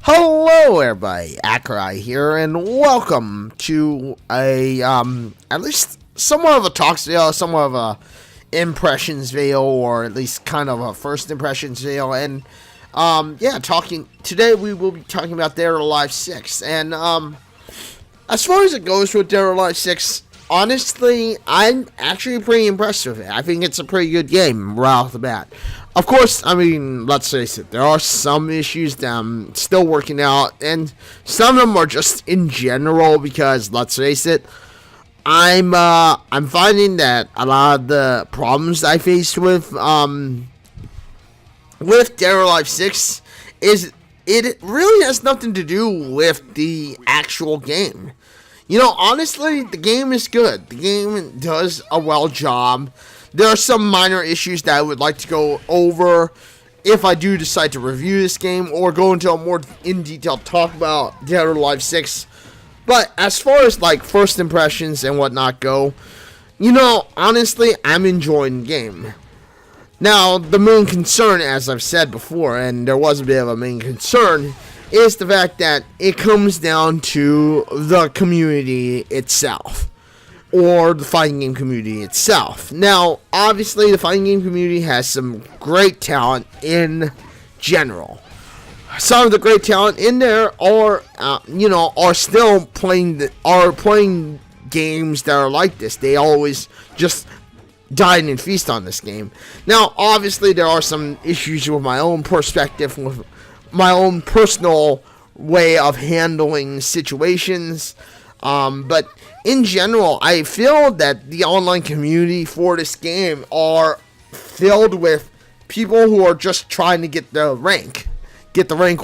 Hello, everybody. Accureye here, and welcome to a at least somewhat of a talks video, somewhat of a impressions video, or at least kind of a first impressions video. And talking today, we will be talking about Dead or Alive 6. And as far as it goes with Dead or Alive 6, honestly, I'm actually pretty impressed with it. I think it's a pretty good game right off the bat. Of course, I mean, let's face it, there are some issues that I'm still working out, and some of them are just in general because, let's face it, I'm finding that a lot of the problems I faced with Dead or Alive 6 is it really has nothing to do with the actual game. You know, honestly, the game is good. The game does a well job. There are some minor issues that I would like to go over if I do decide to review this game or go into a more in detail talk about Dead or Alive 6. But as far as like first impressions and whatnot go, you know, honestly, I'm enjoying the game. Now, the main concern, as I've said before, and there was a bit of a main concern, is the fact that it comes down to the community itself. Or the fighting game community itself. Now, obviously, the fighting game community has some great talent in general. Some of the great talent in there are still playing games that are like this. They always just dine and feast on this game. Now, obviously, there are some issues with my own perspective, with my own personal way of handling situations. But in general, I feel that the online community for this game are filled with people who are just trying to get the rank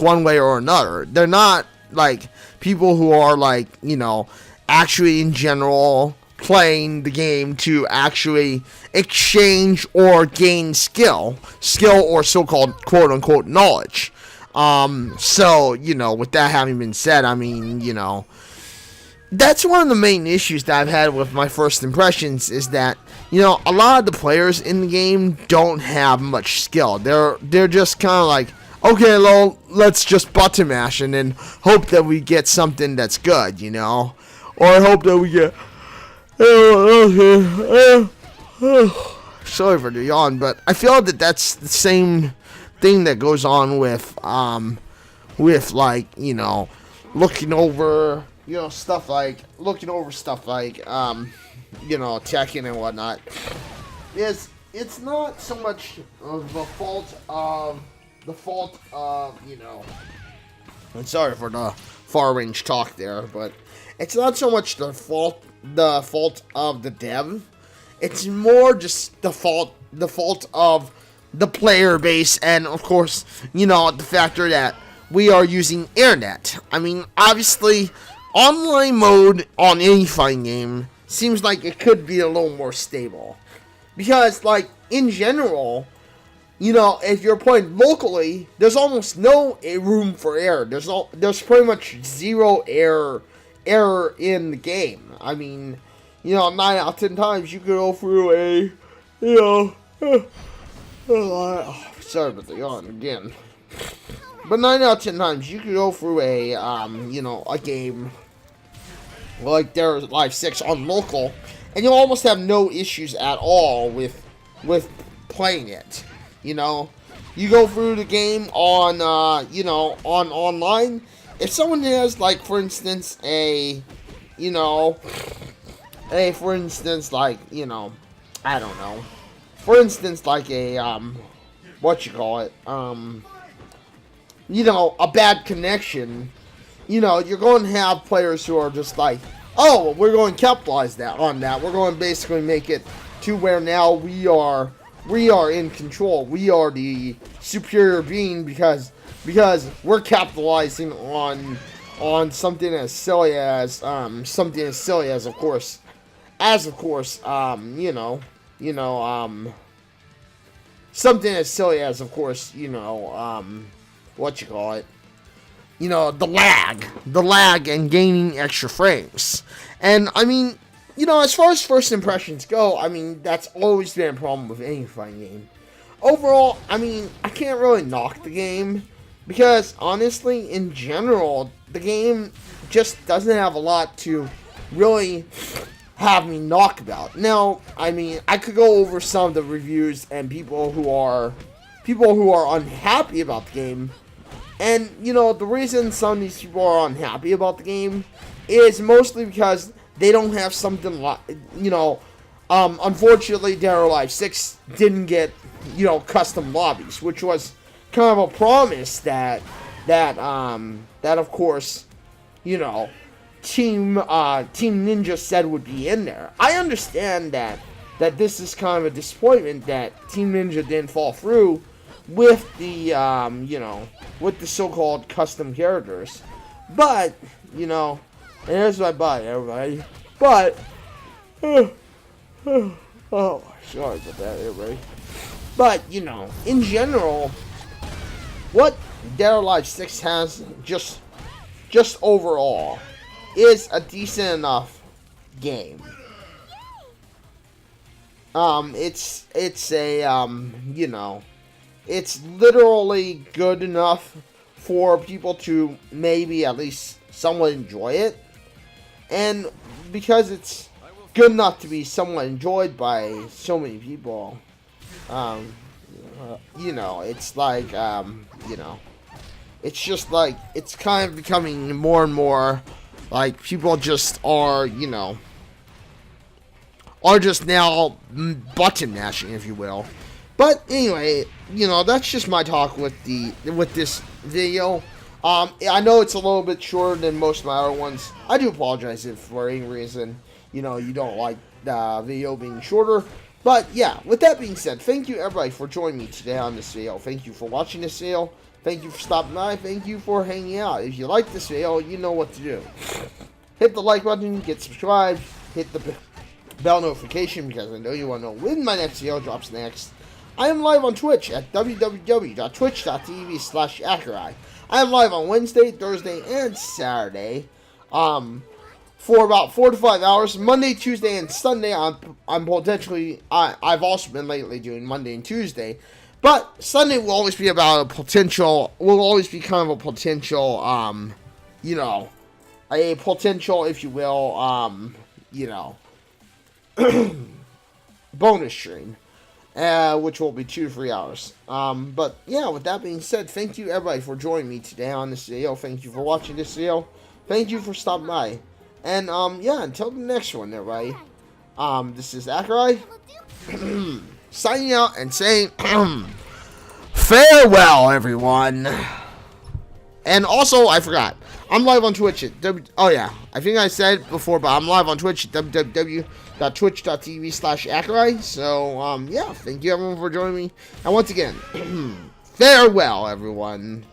one way or another. They're not like people who are like, you know, actually in general playing the game to actually exchange or gain skill or so-called quote-unquote knowledge. So, you know, with that having been said, I mean, you know, that's one of the main issues that I've had with my first impressions is that, you know, a lot of the players in the game don't have much skill. They're just kind of like, okay, well, let's just button mash and then hope that we get something that's good, you know? Or hope that we get... Sorry for the yawn, but I feel that that's the same thing that goes on with like, you know, looking over stuff like, you know, Tekken and whatnot. It's not so much of the fault of, you know, I'm sorry for the far range talk there, but it's not so much the fault of the dev. It's more just the fault of the player base, and of course, you know, the factor that we are using internet. I mean, obviously, online mode on any fighting game seems like it could be a little more stable. Because, like, in general, you know, if you're playing locally, there's almost no room for error. There's pretty much zero error in the game. I mean, you know, 9 out of 10 times you could go through a, you know, sorry about the yawn again. But 9 out of 10 times you could go through a, you know, a game like Dead or Alive 6 on local, and you'll almost have no issues at all with playing it. You know, you go through the game on, you know, on online. If someone has, like, for instance, like, you know, a, you know, a bad connection, you know, you're going to have players who are just like, oh, we're going to capitalize on that. We're going to basically make it to where now we are in control. We are the superior being because we're capitalizing on something as silly as of course, the lag and gaining extra frames. And I mean, you know, as far as first impressions go, I mean, that's always been a problem with any fighting game. Overall, I mean, I can't really knock the game Because, honestly, in general, the game just doesn't have a lot to really have me knock about. Now, I mean, I could go over some of the reviews and people who are unhappy about the game. And, you know, the reason some of these people are unhappy about the game is mostly because they don't have something like, you know, unfortunately, Dead or Alive 6 didn't get, you know, custom lobbies, which was kind of a promise that of course, you know, Team Ninja said would be in there. I understand that this is kind of a disappointment that Team Ninja didn't fall through with the, you know, with the so-called custom characters. But, you know, and here's my butt, everybody. But, oh, sorry about that, everybody. But, you know, in general, what Dead or Alive 6 has just overall is a decent enough game. It's a, you know, it's literally good enough for people to maybe at least somewhat enjoy it. And because it's good enough to be somewhat enjoyed by so many people, you know, it's like, you know, it's just like, it's kind of becoming more and more like people just are, you know, are just now button mashing, if you will. But anyway, you know, that's just my talk with this video. I know it's a little bit shorter than most of my other ones. I do apologize if for any reason, you know, you don't like the video being shorter. But yeah, with that being said, thank you everybody for joining me today on this video. Thank you for watching this video. Thank you for stopping by. Thank you for hanging out. If you like this video, you know what to do. Hit the like button, get subscribed, hit the bell notification because I know you want to know when my next video drops next. I am live on Twitch at www.twitch.tv/Accureye. I am live on Wednesday, Thursday, and Saturday, for about 4 to 5 hours. Monday, Tuesday, and Sunday, I'm potentially, I've also been lately doing Monday and Tuesday, but Sunday will always be about a potential, will always be kind of a potential, you know, a potential, if you will, you know, bonus stream. Which will be 2 to 3 hours. But yeah, with that being said, thank you everybody for joining me today on this video. Thank you for watching this video. Thank you for stopping by. And yeah, until the next one, everybody. This is Accureye signing out and saying farewell, everyone. And also, I forgot, I'm live on Twitch at oh yeah, I think I said it before, but I'm live on Twitch at www.twitch.tv/Accureye. So yeah, thank you everyone for joining me. And once again, farewell, everyone.